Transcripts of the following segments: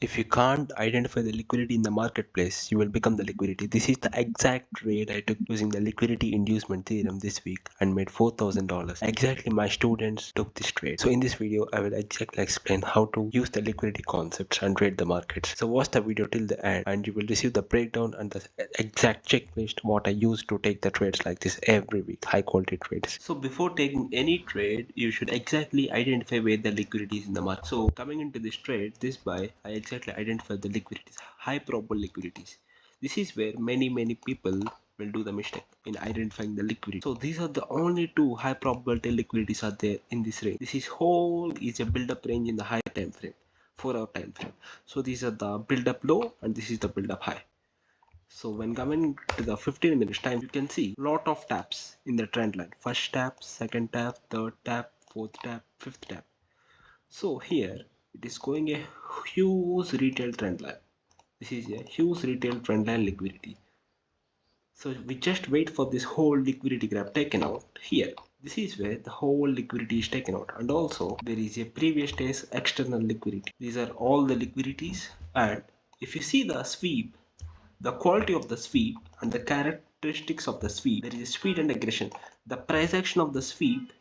If you can't identify the liquidity in the marketplace, you will become the liquidity. This is the exact trade I took using the liquidity inducement theorem this week and made $4,000. Exactly my students took this trade. So in this video, I will exactly explain how to use the liquidity concepts and trade the markets. So watch the video till the end and you will receive the breakdown and the exact checklist what I use to take the trades like this every week, high quality trades. So before taking any trade, you should exactly identify where the liquidity is in the market. So coming into this trade, this buy, I exactly identify the liquidities, high probable liquidities. This is where many people will do the mistake in identifying the liquidity. So these are the only two high probability liquidities are there in this range. This is whole is a build up range in the high time frame, 4-hour time frame. So these are the build up low and this is the build up high. So when coming to the 15 minutes time, you can see lot of taps in the trend line. First tap, second tap, third tap, fourth tap, fifth tap. So here it is going a huge retail trend line. This is a huge retail trend line liquidity. So we just wait for this whole liquidity grab taken out here. This is where the whole liquidity is taken out, and also there is a previous day's external liquidity. These are all the liquidities, and if you see the sweep, the quality of the sweep and the characteristics of the sweep, there is speed and aggression. The price action of the sweep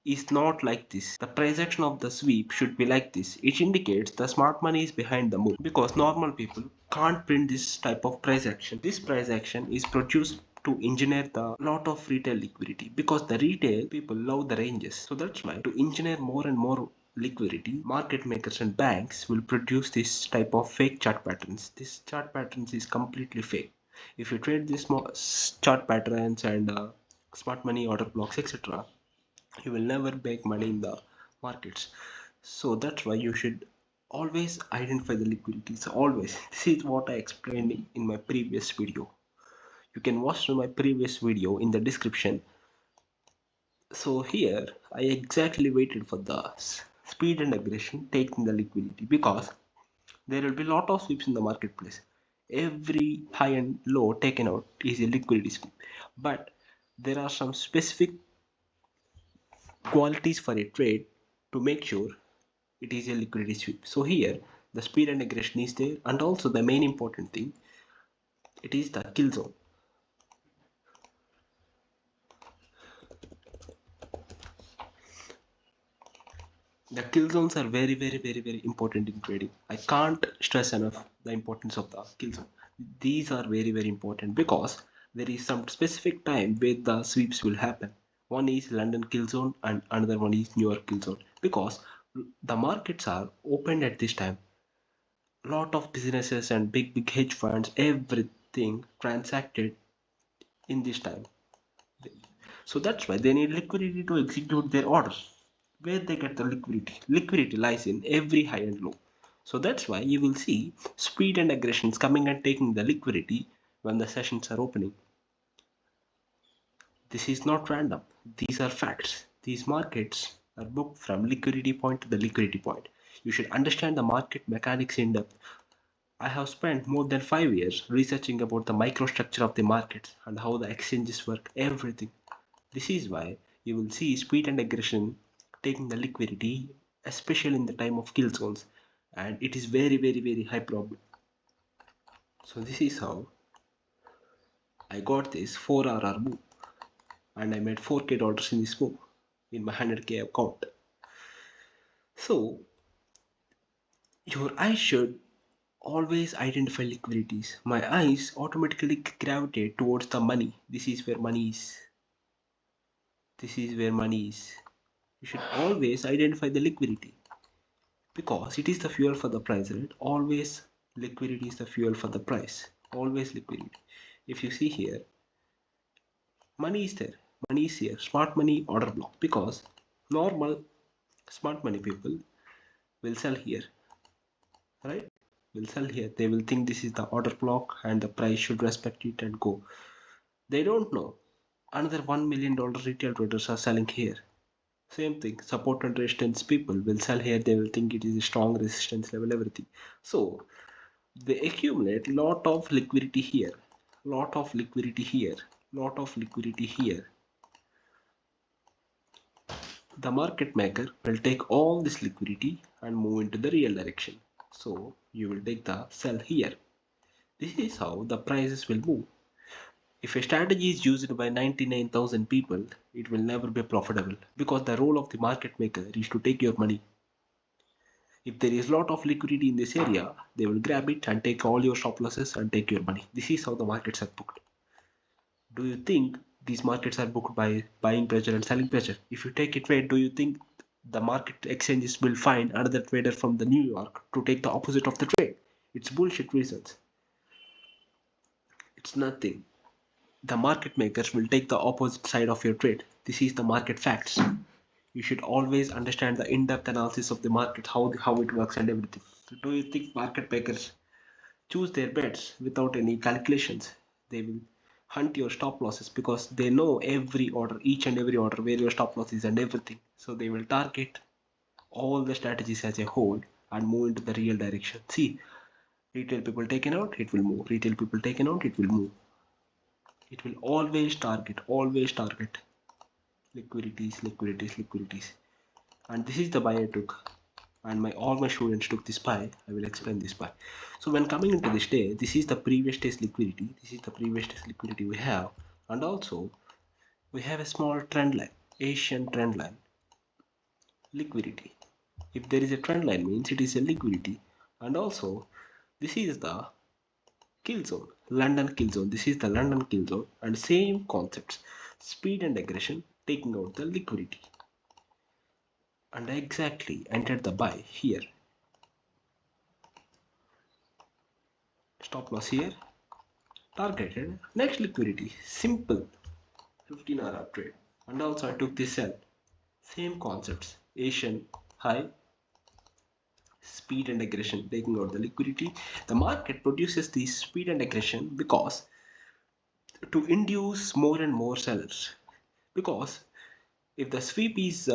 is not like this. The price action of the sweep should be like this. It indicates the smart money is behind the move because normal people can't print this type of price action. This price action is produced to engineer the lot of retail liquidity because the retail people love the ranges. So that's why to engineer more and more liquidity, market makers and banks will produce this type of fake chart patterns. This chart patterns is completely fake. If you trade these chart patterns and smart money order blocks etc., you will never make money in the markets. So that's why you should always identify the liquidities. Always. This is what I explained in my previous video. You can watch my previous video in the description. So here I exactly waited for the speed and aggression taking the liquidity because there will be a lot of sweeps in the marketplace. Every high and low taken out is a liquidity sweep, but there are some specific qualities for a trade to make sure it is a liquidity sweep. So here the speed and aggression is there, and also the main important thing, it is the kill zone. The kill zones are very important in trading. I can't stress enough the importance of the kill zone. These are very important because there is some specific time where the sweeps will happen. One is London kill zone and another one is New York kill zone because the markets are opened at this time. Lot of businesses and big hedge funds, everything transacted in this time. So that's why they need liquidity to execute their orders. Where they get the liquidity? Liquidity lies in every high and low. So that's why you will see speed and aggressions coming and taking the liquidity when the sessions are opening. This is not random. These are facts. These markets are booked from liquidity point to the liquidity point. You should understand the market mechanics in depth. I have spent more than 5 years researching about the microstructure of the markets and how the exchanges work, everything. This is why you will see speed and aggression taking the liquidity, especially in the time of kill zones, and it is very high problem. So this is how I got this 4 RR move, and I made $4K in this move in my 100K account. So your eyes should always identify liquidities. My eyes automatically gravitate towards the money. This is where money is. This is where money is. You should always identify the liquidity because it is the fuel for the price, right? Always liquidity is the fuel for the price. Always liquidity. If you see here, money is there. Money is here. Smart money order block because normal smart money people will sell here, right? Will sell here. They will think this is the order block and the price should respect it and go. They don't know. Another $1 million retail traders are selling here. Same thing, support and resistance people will sell here, they will think it is a strong resistance level, everything. So they accumulate lot of liquidity here, lot of liquidity here, lot of liquidity here. The market maker will take all this liquidity and move into the real direction. So you will take the sell here. This is how the prices will move. If a strategy is used by 99,000 people, it will never be profitable because the role of the market maker is to take your money. If there is a lot of liquidity in this area, they will grab it and take all your stop losses and take your money. This is how the markets are booked. Do you think these markets are booked by buying pressure and selling pressure? If you take a trade, do you think the market exchanges will find another trader from the New York to take the opposite of the trade? It's bullshit reasons. It's nothing. The market makers will take the opposite side of your trade. This is the market facts. You should always understand the in-depth analysis of the market, how it works and everything. Do you think market makers choose their bets without any calculations? They will hunt your stop losses because they know every order, each and every order, where your stop loss is and everything. So they will target all the strategies as a whole and move into the real direction. See, retail people taken out, it will move. Retail people taken out, it will move. It will always target liquidities. And this is the buy I took. And all my students took this buy. I will explain this buy. So when coming into this day, this is the previous day's liquidity. This is the previous day's liquidity we have. And also, we have a small trend line, Asian trend line, liquidity. If there is a trend line, means it is a liquidity. And also, this is the kill zone, London kill zone. This is the London kill zone, and same concepts, speed and aggression, taking out the liquidity. And I exactly entered the buy here. Stop loss here, targeted, next liquidity, simple 15-hour trade. And also I took this sell, same concepts, Asian high, speed and aggression, taking out the liquidity. The market produces this speed and aggression because to induce more and more sellers. Because if the sweep is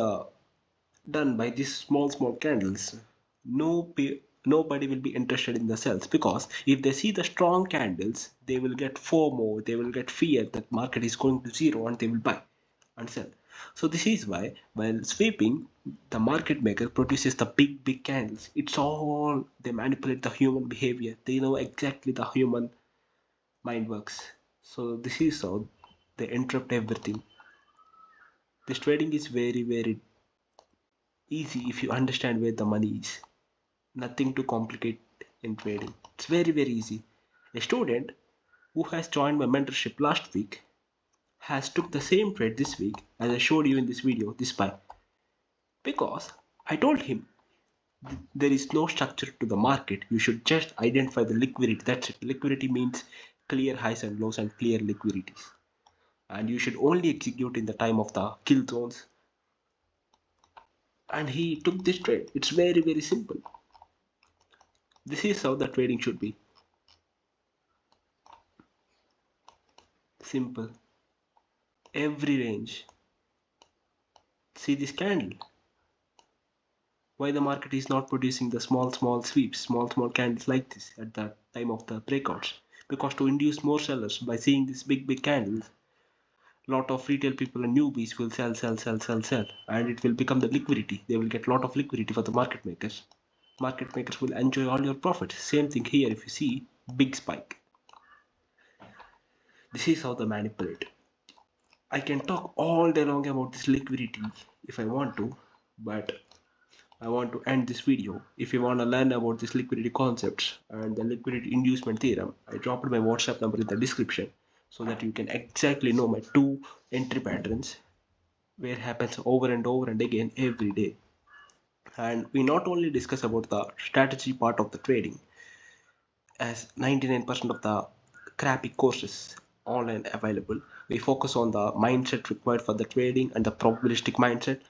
done by these small candles, nobody will be interested in the sells, because if they see the strong candles, they will get FOMO, they will get fear that market is going to zero, and they will buy and sell. So this is why while sweeping, the market maker produces the big candles. It's all, they manipulate the human behavior. They know exactly the human mind works. So this is how they interrupt everything. This trading is very easy if you understand where the money is. Nothing to complicate in trading. It's very easy. A student who has joined my mentorship last week has took the same trade this week as I showed you in this video, this buy. Because I told him there is no structure to the market. You should just identify the liquidity. That's it. Liquidity means clear highs and lows and clear liquidities. And you should only execute in the time of the kill zones. And he took this trade. It's very simple. This is how the trading should be. Simple. Every range. See this candle. Why the market is not producing the small sweeps, small candles like this at the time of the breakouts? Because to induce more sellers by seeing these big candles, lot of retail people and newbies will sell, and it will become the liquidity. They will get lot of liquidity for the market makers. Market makers will enjoy all your profits. Same thing here. If you see big spike, this is how they manipulate. I can talk all day long about this liquidity if I want to, but I want to end this video. If you want to learn about this liquidity concepts and the liquidity inducement theorem, I dropped my WhatsApp number in the description so that you can exactly know my 2 entry patterns, where happens over and again every day. And we not only discuss about the strategy part of the trading, as 99% of the crappy courses online available, we focus on the mindset required for the trading and the probabilistic mindset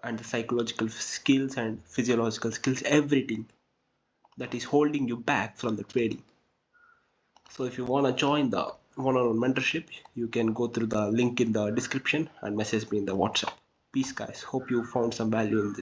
and the psychological skills and physiological skills, everything that is holding you back from the trading. So if you want to join the one-on-one mentorship, you can go through the link in the description and message me in the WhatsApp. Peace guys, hope you found some value in this.